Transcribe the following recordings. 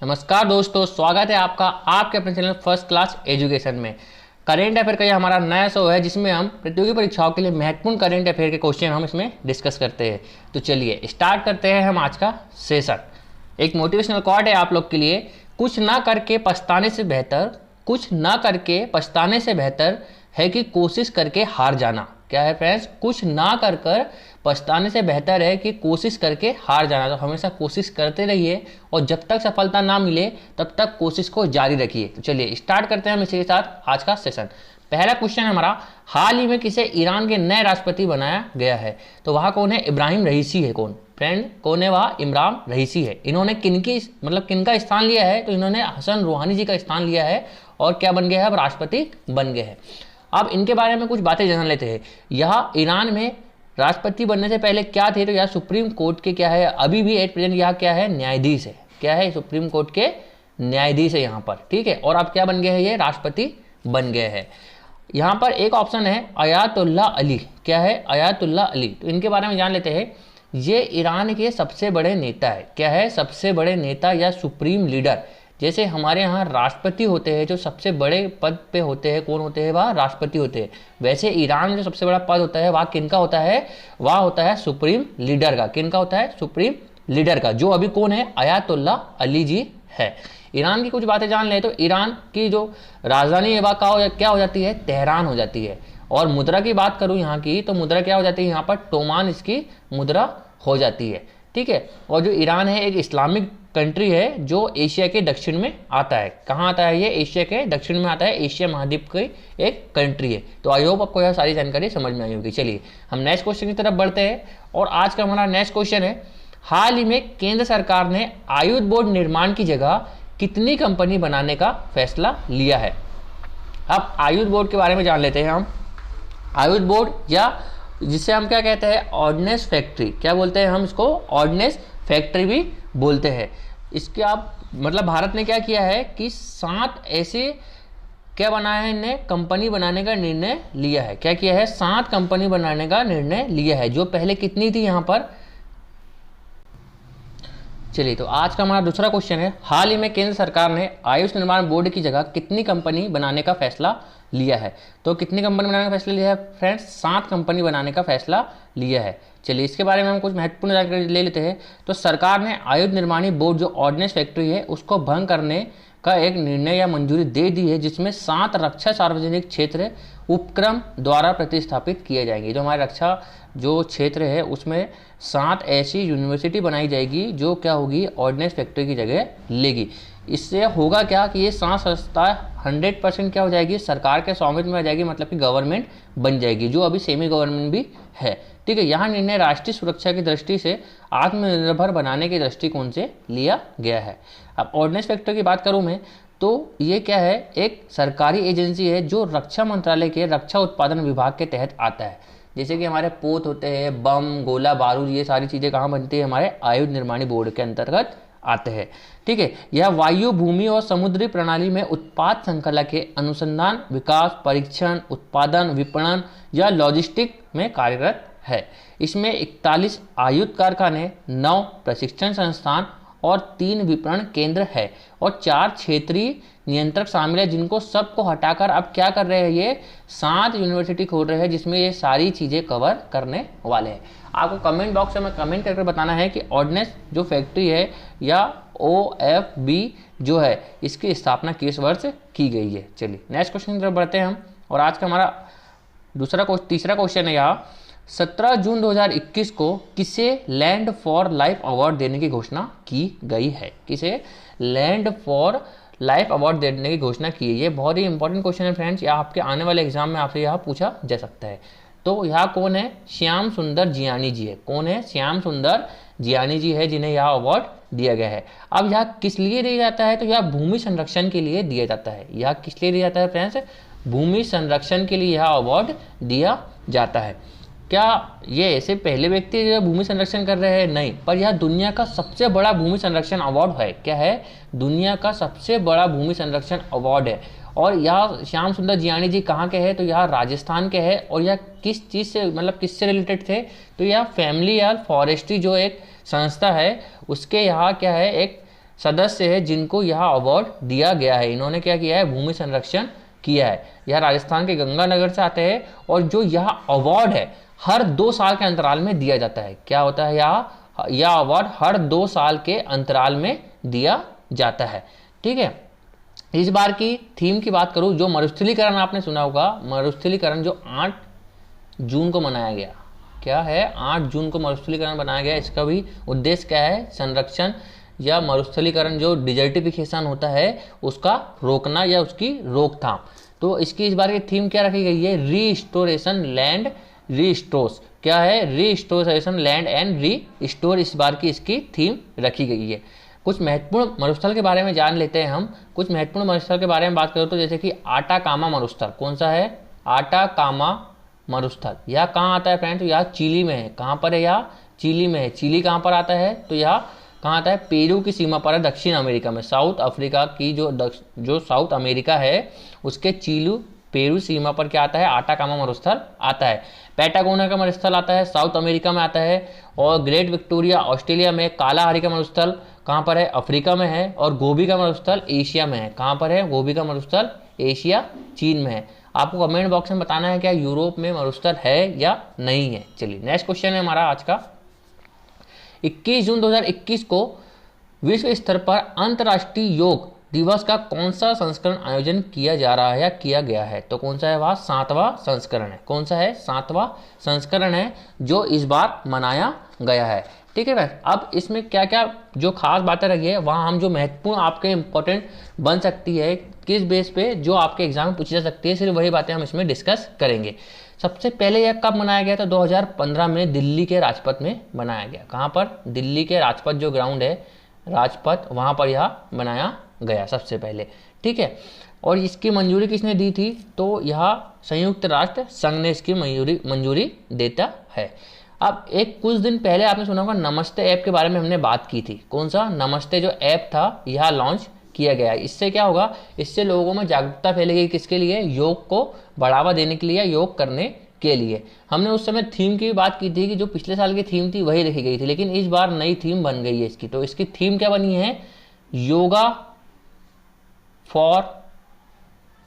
नमस्कार दोस्तों, स्वागत है आपका आपके अपने चैनल फर्स्ट क्लास एजुकेशन में। करेंट अफेयर का ये हमारा नया शो है जिसमें हम प्रतियोगी परीक्षाओं के लिए महत्वपूर्ण करेंट अफेयर के क्वेश्चन हम इसमें डिस्कस करते हैं। तो चलिए स्टार्ट करते हैं हम आज का सेशन। एक मोटिवेशनल कोट है आप लोग के लिए, कुछ ना करके पछताने से बेहतर है कि कोशिश करके हार जाना। क्या है फ्रेंड्स? कुछ ना कर कर पछताने से बेहतर है कि कोशिश करके हार जाना। तो हमेशा कोशिश करते रहिए और जब तक सफलता ना मिले तब तक कोशिश को जारी रखिए। तो चलिए स्टार्ट करते हैं हम इसी के साथ आज का सेशन। पहला क्वेश्चन है हमारा, हाल ही में किसे ईरान के नए राष्ट्रपति बनाया गया है? तो वह कौन है? इब्राहिम रईसी है। कौन फ्रेंड? कौन है वह? इमरान रईसी है। इन्होंने किनका स्थान लिया है? तो इन्होंने हसन रूहानी जी का स्थान लिया है और क्या बन गया है? अब राष्ट्रपति बन गए हैं। अब इनके बारे में कुछ बातें जान लेते हैं। यह ईरान में राष्ट्रपति बनने से पहले क्या थे? तो यह सुप्रीम कोर्ट के क्या है, अभी भी एट प्रेजेंट यह क्या है? न्यायाधीश है। क्या है? सुप्रीम कोर्ट के न्यायाधीश है यहाँ पर, ठीक है। और अब क्या बन गए हैं? ये राष्ट्रपति बन गए हैं। यहाँ पर एक ऑप्शन है अयातुल्ला अली। क्या है? Ayatollah Ali. तो इनके बारे में जान लेते हैं। ये ईरान के सबसे बड़े नेता है। क्या है? सबसे बड़े नेता या सुप्रीम लीडर। जैसे हमारे यहाँ राष्ट्रपति होते हैं, जो सबसे बड़े पद पे होते हैं, कौन होते हैं? वह राष्ट्रपति होते हैं। वैसे ईरान में जो सबसे बड़ा पद होता है वह किनका होता है? वह होता है सुप्रीम लीडर का। किनका होता है? सुप्रीम लीडर का, जो अभी कौन है? अयातुल्ला अली जी है। ईरान की कुछ बातें जान लें तो ईरान की जो राजधानी है वह क्या हो जाती है? तेहरान हो जाती है। और मुद्रा की बात करूँ यहाँ की, तो मुद्रा क्या हो जाती है? यहाँ पर टोमान इसकी मुद्रा हो जाती है, ठीक है। और जो ईरान है एक इस्लामिक कंट्री है जो एशिया के दक्षिण में आता है। कहाँ आता है ये? एशिया के दक्षिण में आता है। एशिया महाद्वीप की एक कंट्री है। तो आई होप आपको यह सारी जानकारी समझ में आई होगी। चलिए हम नेक्स्ट क्वेश्चन की तरफ बढ़ते हैं और आज का हमारा नेक्स्ट क्वेश्चन है, हाल ही में केंद्र सरकार ने आयुध बोर्ड निर्माण की जगह कितनी कंपनी बनाने का फैसला लिया है? अब आयुध बोर्ड के बारे में जान लेते हैं हम। आयुध बोर्ड या जिसे हम क्या कहते हैं? Ordnance factory. क्या बोलते हैं हम इसको? ऑर्डिनेंस फैक्ट्री भी बोलते हैं। इसके आप मतलब भारत ने क्या किया है कि 7 ऐसे क्या बनाया है? इन्हें कंपनी बनाने का निर्णय लिया है। क्या किया है? 7 कंपनी बनाने का निर्णय लिया है, जो पहले कितनी थी यहाँ पर? चलिए तो आज का हमारा दूसरा क्वेश्चन है, हाल ही में केंद्र सरकार ने आयुष निर्माण बोर्ड की जगह कितनी कंपनी बनाने का फैसला लिया है? तो कितनी कंपनी बनाने का फैसला लिया है फ्रेंड्स? 7 कंपनी बनाने का फैसला लिया है। चलिए इसके बारे में हम कुछ महत्वपूर्ण जानकारी ले लेते हैं। तो सरकार ने आयुध निर्माणी बोर्ड जो ऑर्डिनेंस फैक्ट्री है उसको भंग करने का एक निर्णय या मंजूरी दे दी है, जिसमें 7 रक्षा सार्वजनिक क्षेत्र उपक्रम द्वारा प्रतिस्थापित किए जाएंगे। जो हमारे रक्षा जो क्षेत्र है उसमें 7 ऐसी यूनिवर्सिटी बनाई जाएगी जो क्या होगी? ऑर्डिनेंस फैक्ट्री की जगह लेगी। इससे होगा क्या कि ये 7 संस्था 100% क्या हो जाएगी? सरकार के स्वामित्व में आ जाएगी, मतलब कि गवर्नमेंट बन जाएगी, जो अभी सेमी गवर्नमेंट भी है, ठीक है। यहाँ निर्णय राष्ट्रीय सुरक्षा की दृष्टि से आत्मनिर्भर बनाने के दृष्टिकोण से लिया गया है। अब ऑर्डिनेंस फैक्ट्री की बात करूँ मैं, तो ये क्या है? एक सरकारी एजेंसी है जो रक्षा मंत्रालय के रक्षा उत्पादन विभाग के तहत आता है। जैसे कि हमारे पोत होते हैं, बम, गोला बारूद, ये सारी चीज़ें कहाँ बनती है? हमारे आयुध निर्माणी बोर्ड के अंतर्गत आते हैं, ठीक है। यह वायु, भूमि और समुद्री प्रणाली में उत्पाद श्रृंखला के अनुसंधान, विकास, परीक्षण, उत्पादन, विपणन या लॉजिस्टिक में कार्यरत है। इसमें 41 आयुध कारखाने, 9 प्रशिक्षण संस्थान और 3 विपणन केंद्र है और 4 क्षेत्रीय नियंत्रक शामिल है, जिनको सबको हटाकर अब क्या कर रहे हैं? ये 7 यूनिवर्सिटी खोल रहे हैं जिसमें ये सारी चीज़ें कवर करने वाले हैं। आपको कमेंट बॉक्स में कमेंट करके बताना है कि ऑर्डिनेंस जो फैक्ट्री है या OFB जो है इसकी स्थापना किस वर्ष की गई है। चलिए नेक्स्ट क्वेश्चन की तरफ बढ़ते हैं हम और आज का हमारा तीसरा क्वेश्चन है यहाँ, 17 जून 2021 को किसे लैंड फॉर लाइफ अवार्ड देने की घोषणा की गई है? किसे लैंड फॉर लाइफ अवार्ड देने की घोषणा की है? ये बहुत ही इंपॉर्टेंट क्वेश्चन है फ्रेंड्स, या आपके आने वाले एग्जाम में आपसे यह पूछा जा सकता है। तो यह कौन है? श्याम सुंदर जियानी जी है। कौन है? श्याम सुंदर जियानी जी है, जिन्हें यह अवार्ड दिया गया है। अब यह किस लिए दिया जाता है? तो यह भूमि संरक्षण के लिए दिया जाता है। यह किस लिए दिया जाता है फ्रेंड्स? भूमि संरक्षण के लिए यह अवार्ड दिया जाता है। क्या ये ऐसे पहले व्यक्ति जो भूमि संरक्षण कर रहे हैं? नहीं, पर यह दुनिया का सबसे बड़ा भूमि संरक्षण अवार्ड है। क्या है? दुनिया का सबसे बड़ा भूमि संरक्षण अवार्ड है। और यह श्याम सुंदर जियानी जी कहाँ के हैं? तो यह राजस्थान के हैं। और यह किस चीज़ से मतलब किससे रिलेटेड थे? तो यह फैमिली या फॉरेस्ट्री जो एक संस्था है उसके यहाँ क्या है? एक सदस्य है जिनको यह अवार्ड दिया गया है। इन्होंने क्या किया है, भूमि संरक्षण किया है। यह राजस्थान के गंगानगर से आते हैं और जो यह अवार्ड है हर 2 साल के अंतराल में दिया जाता है। क्या होता है, यह अवार्ड हर 2 साल के अंतराल में दिया जाता है। ठीक है, इस बार की थीम की बात करूं, जो मरुस्थलीकरण आपने सुना होगा, मरुस्थलीकरण जो 8 जून को मनाया गया, क्या है, 8 जून को मरुस्थलीकरण मनाया गया। इसका भी उद्देश्य क्या है, संरक्षण या मरुस्थलीकरण जो डिजर्टिफिकेशन होता है उसका रोकना या उसकी रोकथाम। तो इसकी इस बार की थीम क्या रखी गई है, रीस्टोरेशन लैंड रीस्टोर्स। क्या है, रीस्टोरेशन लैंड एंड रीस्टोर, इस बार की इसकी थीम रखी गई है। कुछ महत्वपूर्ण मरुस्थल के बारे में जान लेते हैं हम। कुछ महत्वपूर्ण मरुस्थल के बारे में बात करें तो जैसे कि आटाकामा मरुस्थल, कौन सा है, आटाकामा मरुस्थल। यह कहाँ आता है फ्रेंड्स, यह चिली में है। कहाँ पर है, यह चिली में है। चिली कहाँ पर आता है, तो यह कहाँ आता है, पेरू की सीमा पर है, दक्षिण अमेरिका में। साउथ अफ्रीका की जो साउथ अमेरिका है उसके चिली पेरू सीमा पर क्या आता है, आटाकामा मरुस्थल आता है। पैटागोनिया का मरुस्थल आता है, साउथ अमेरिका में आता है। और ग्रेट विक्टोरिया ऑस्ट्रेलिया में। कालाहारी का मरुस्थल कहाँ पर है, अफ्रीका में है। और गोबी का मरुस्थल एशिया में है। कहाँ पर है, गोबी का मरुस्थल एशिया चीन में है। आपको कमेंट बॉक्स में बताना है क्या यूरोप में मरुस्थल है या नहीं है। चलिए नेक्स्ट क्वेश्चन है हमारा आज का। 21 जून 2021 को विश्व स्तर पर अंतर्राष्ट्रीय योग दिवस का कौन सा संस्करण आयोजन किया जा रहा है या किया गया है, तो कौन सा है, वह 7वां संस्करण है। कौन सा है, 7वां संस्करण है जो इस बार मनाया गया है। ठीक है भाई, अब इसमें क्या क्या जो खास बातें रही है, वहाँ हम जो महत्वपूर्ण आपके इंपॉर्टेंट बन सकती है, किस बेस पे जो आपके एग्जाम में पूछी जा सकती है, सिर्फ वही बातें हम इसमें डिस्कस करेंगे। सबसे पहले यह कब मनाया गया था, 2015 में दिल्ली के राजपथ में बनाया गया। कहाँ पर, दिल्ली के राजपथ जो ग्राउंड है राजपथ, वहाँ पर यह बनाया गया सबसे पहले। ठीक है, और इसकी मंजूरी किसने दी थी, तो यह संयुक्त राष्ट्र संघ ने इसकी मंजूरी देता है। अब एक कुछ दिन पहले आपने सुना होगा नमस्ते ऐप के बारे में हमने बात की थी। कौन सा, नमस्ते जो ऐप था यह लॉन्च किया गया है। इससे क्या होगा, इससे लोगों में जागरूकता फैलेगी, किसके लिए, योग को बढ़ावा देने के लिए, योग करने के लिए। हमने उस समय थीम की भी बात की थी कि जो पिछले साल की थीम थी वही रखी गई थी, लेकिन इस बार नई थीम बन गई है इसकी। तो इसकी थीम क्या बनी है, योगा फॉर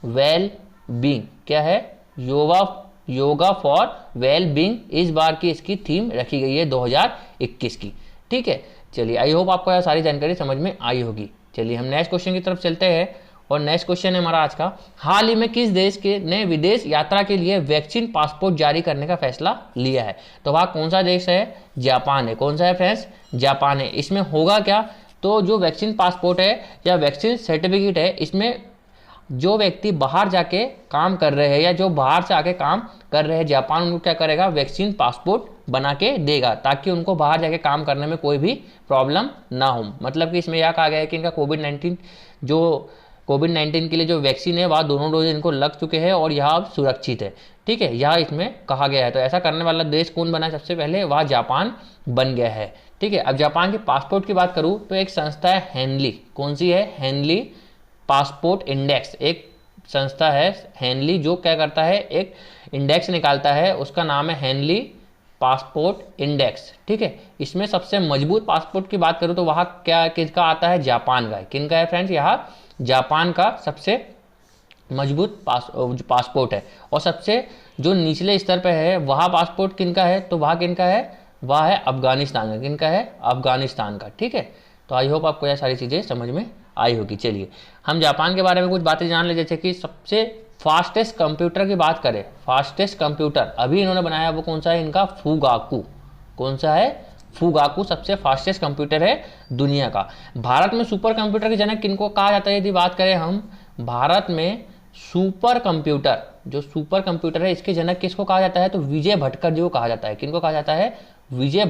वेल बींग। क्या है, योगा फॉर वेल बींग, इस बार की इसकी थीम रखी गई है 2021 की। ठीक है, चलिए आई होप आपको यह सारी जानकारी समझ में आई होगी। चलिए हम नेक्स्ट क्वेश्चन की तरफ चलते हैं और नेक्स्ट क्वेश्चन है हमारा आज का। हाल ही में किस देश के ने विदेश यात्रा के लिए वैक्सीन पासपोर्ट जारी करने का फैसला लिया है, तो वह कौन सा देश है, जापान है। कौन सा है फ्रेंड्स, जापान है। इसमें होगा क्या, तो जो वैक्सीन पासपोर्ट है या वैक्सीन सर्टिफिकेट है, इसमें जो व्यक्ति बाहर जाके काम कर रहे हैं या जो बाहर से आके काम कर रहे हैं, जापान उनको क्या करेगा, वैक्सीन पासपोर्ट बना के देगा, ताकि उनको बाहर जाके काम करने में कोई भी प्रॉब्लम ना हो। मतलब कि इसमें यह कहा गया है कि इनका कोविड-19 के लिए जो वैक्सीन है वह दोनों डोज इनको लग चुके हैं और यह अब सुरक्षित है। ठीक है, यह इसमें कहा गया है। तो ऐसा करने वाला देश कौन बना है सबसे पहले, वह जापान बन गया है। ठीक है, अब जापान के पासपोर्ट की बात करूँ तो एक संस्था है हेनली। कौन सी है, हेनली पासपोर्ट इंडेक्स, एक संस्था है हेनली जो क्या करता है, एक इंडेक्स निकालता है, उसका नाम है हेनली पासपोर्ट इंडेक्स। ठीक है, इसमें सबसे मजबूत पासपोर्ट की बात करूं तो वहाँ क्या किसका आता है, जापान का है। किनका है फ्रेंड्स, यहाँ जापान का सबसे मजबूत पासपोर्ट है। और सबसे जो निचले स्तर पर है वहाँ पासपोर्ट किनका है, तो वहाँ किनका है, वह है अफगानिस्तान का। किनका है, अफगानिस्तान का। ठीक है, तो आई होप आपको यह सारी चीज़ें समझ में आई होगी। चलिए हम जापान के बारे में कुछ बातें जान ले, जैसे कि सबसे फास्टेस्ट कंप्यूटर की बात करें, फास्टेस्ट कंप्यूटर अभी इन्होंने बनाया वो कौन सा है, इनका फुगाकू। कौन सा है, फुगाकू सबसे फास्टेस्ट कंप्यूटर है दुनिया का। भारत में सुपर कंप्यूटर के जनक किनको कहा जाता है, यदि बात करें हम भारत में सुपर कंप्यूटर, जो सुपर कंप्यूटर है इसके जनक किसको कहा जाता है, तो विजय भटकर जी को कहा जाता है। किनको कहा जाता है, विजय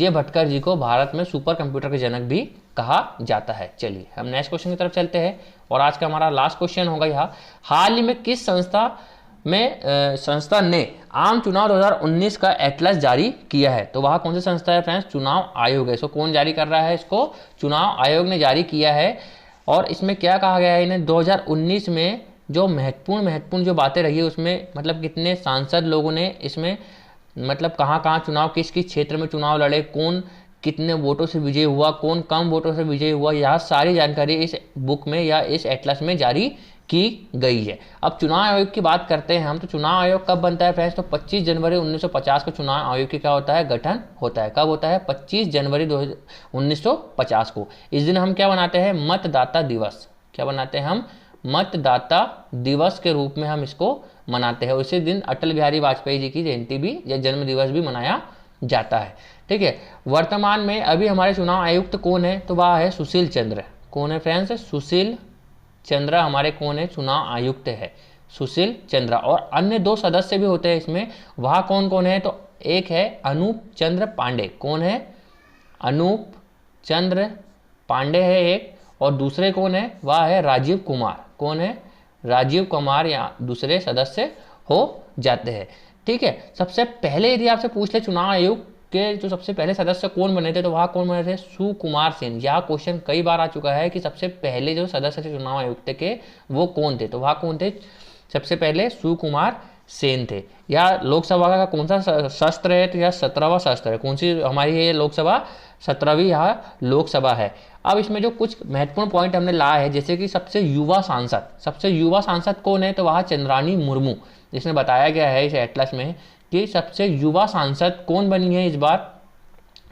भटकर जी को भारत में सुपर कंप्यूटर के जनक भी कहा जाता है। चलिए हम नेक्स्ट क्वेश्चन की तरफ चलते हैं और आज का हमारा लास्ट क्वेश्चन होगा यहाँ, हाल ही में किस संस्था ने आम चुनाव 2019 का एटलस जारी किया है, तो वह कौन सी संस्था है फ्रेंड्स, चुनाव आयोग है। इसको कौन जारी कर रहा है, इसको चुनाव आयोग ने जारी किया है। और इसमें क्या कहा गया है, इन्हें 2019 में जो महत्वपूर्ण जो बातें रही है उसमें, मतलब कितने सांसद लोगों ने इसमें, मतलब कहाँ चुनाव, किस क्षेत्र में चुनाव लड़े, कौन कितने वोटों से विजय हुआ, कौन कम वोटों से विजय हुआ, यह सारी जानकारी इस बुक में या इस एटलस में जारी की गई है। अब चुनाव आयोग की बात करते हैं हम, तो चुनाव आयोग कब बनता है फ्रेंड्स, तो 25 जनवरी 1950 को चुनाव आयोग की क्या होता है, गठन होता है। कब होता है, 25 जनवरी 1950 को। इस दिन हम क्या बनाते हैं, मतदाता दिवस। क्या बनाते हैं हम, मतदाता दिवस के रूप में हम इसको मनाते हैं। उसी दिन अटल बिहारी वाजपेयी जी की जयंती भी या जन्म दिवस भी मनाया जाता है। ठीक है, वर्तमान में अभी हमारे चुनाव आयुक्त कौन है, तो वह है सुशील चंद्र। कौन है फ्रेंड्स, सुशील चंद्र हमारे कौन है, चुनाव आयुक्त है सुशील चंद्र। और अन्य 2 सदस्य भी होते हैं इसमें, वह कौन कौन है, तो एक है अनूप चंद्र पांडे। कौन है, अनूप चंद्र पांडे है एक, और दूसरे कौन है, वह है राजीव कुमार। कौन है, राजीव कुमार या दूसरे सदस्य हो जाते हैं। ठीक है, सबसे पहले यदि आपसे पूछ ले चुनाव आयोग के जो सबसे पहले सदस्य कौन बने थे, तो वह कौन बने थे, सुकुमार सेन। यह क्वेश्चन कई बार आ चुका है कि सबसे पहले जो सदस्य थे चुनाव आयुक्त के वो कौन थे, तो वह कौन थे, सबसे पहले सुकुमार सेन थे। या लोकसभा का कौन सा शस्त्र है, तो यह 17वां शस्त्र है। कौन सी हमारी ये लोकसभा, 17वीं यह लोकसभा है। अब इसमें जो कुछ महत्वपूर्ण पॉइंट हमने लाया है, जैसे कि सबसे युवा सांसद कौन है, तो वह चंद्रानी मुर्मू। जिसमें बताया गया है इस एटलस में कि सबसे युवा सांसद कौन बनी है इस बार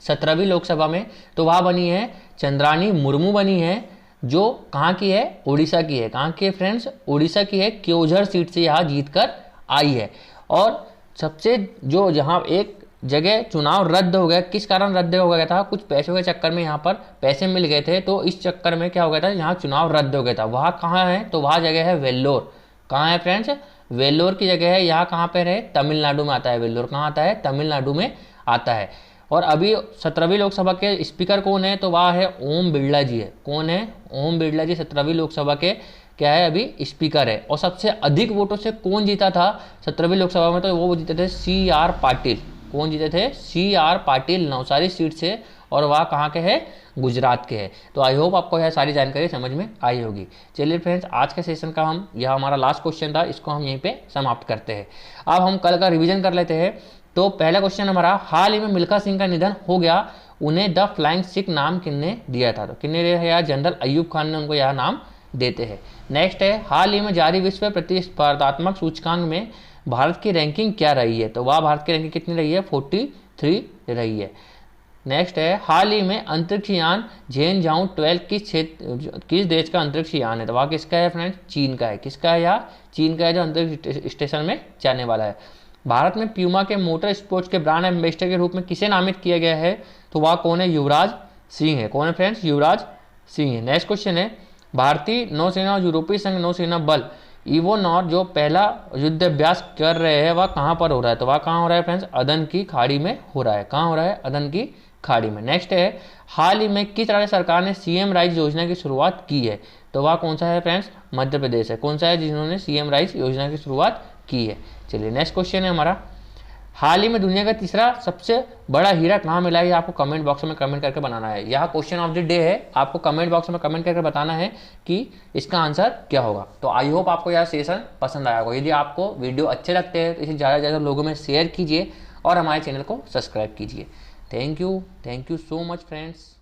17वीं लोकसभा में, तो वह बनी है चंद्रानी मुर्मू बनी है, जो कहाँ की है, उड़ीसा की है। कहाँ की है फ्रेंड्स, उड़ीसा की है। क्योझर सीट से यहाँ जीत कर आई है। और सबसे जो जहाँ एक जगह चुनाव रद्द हो गया, किस कारण रद्द हो गया था, कुछ पैसों के चक्कर में, यहाँ पर पैसे मिल गए थे, तो इस चक्कर में क्या हो गया था, यहाँ चुनाव रद्द हो गया था। वहाँ कहाँ है, तो वहाँ जगह है वेल्लोर। कहाँ है फ्रेंड्स, वेल्लोर की जगह है। यहाँ कहाँ पर है, तमिलनाडु में आता है वेल्लोर। कहाँ आता है, तमिलनाडु में आता है। और अभी 17वीं लोकसभा के स्पीकर कौन है, तो वह है ओम बिरला जी है। कौन है, ओम बिरला जी 17वीं लोकसभा के क्या है, अभी स्पीकर है। और सबसे अधिक वोटों से कौन जीता था 17वीं लोकसभा में, तो वो जीते थे CR पाटिल। कौन जीते थे, CR पाटिल, नवसारी सीट से, और वह कहाँ के हैं, गुजरात के हैं। तो आई होप आपको यह सारी जानकारी समझ में आई होगी। चलिए फ्रेंड्स, आज के सेशन का यह हमारा लास्ट क्वेश्चन था, इसको हम यहीं पे समाप्त करते हैं। अब हम कल का रिवीजन कर लेते हैं। तो पहला क्वेश्चन हमारा, हाल ही में मिल्खा सिंह का निधन हो गया, उन्हें द फ्लाइंग सिख नाम किसने दिया था, तो किसने दिया है, यार जनरल अयूब खान ने उनको यह नाम देते हैं। नेक्स्ट है, हाल ही में जारी विश्व प्रतिस्पर्धात्मक सूचकांक में भारत की रैंकिंग क्या रही है, तो वह भारत की रैंकिंग कितनी रही है, 43 रही है। नेक्स्ट है, हाल ही में अंतरिक्ष यान झेनझाओ 12 किस देश का अंतरिक्ष यान है, तो वह किसका है फ्रेंड्स, चीन का है। किसका है, यार चीन का है, जो अंतरिक्ष स्टेशन में जाने वाला है। भारत में प्यूमा के मोटर स्पोर्ट्स के ब्रांड एम्बेसडर के रूप में किसे नामित किया गया है, तो वह कौन है, युवराज सिंह है। कौन है फ्रेंड्स, युवराज सिंह है। नेक्स्ट क्वेश्चन है, भारतीय नौसेना और यूरोपीय संघ नौसेना बल इवोनॉर जो पहला युद्ध अभ्यास कर रहे हैं, वह कहाँ पर हो रहा है, तो वह कहाँ हो रहा है फ्रेंड्स, अदन की खाड़ी में हो रहा है। कहाँ हो रहा है, अदन की खाड़ी में। नेक्स्ट है, हाल ही में किस राज्य सरकार ने CM राइज योजना की शुरुआत की है, तो वह कौन सा है फ्रेंड्स, मध्य प्रदेश है। कौन सा है जिन्होंने CM राइज योजना की शुरुआत की है। चलिए नेक्स्ट क्वेश्चन है हमारा, हाल ही में दुनिया का तीसरा सबसे बड़ा हीरा कहाँ मिला है, ये आपको कमेंट बॉक्स में कमेंट करके बनाना है। यह क्वेश्चन ऑफ द डे है, आपको कमेंट बॉक्स में कमेंट करके बताना है कि इसका आंसर क्या होगा। तो आई होप आपको यह सेशन पसंद आया होगा। यदि आपको वीडियो अच्छे लगते हैं तो इसे ज़्यादा से ज़्यादा लोगों में शेयर कीजिए और हमारे चैनल को सब्सक्राइब कीजिए। Thank you so much friends.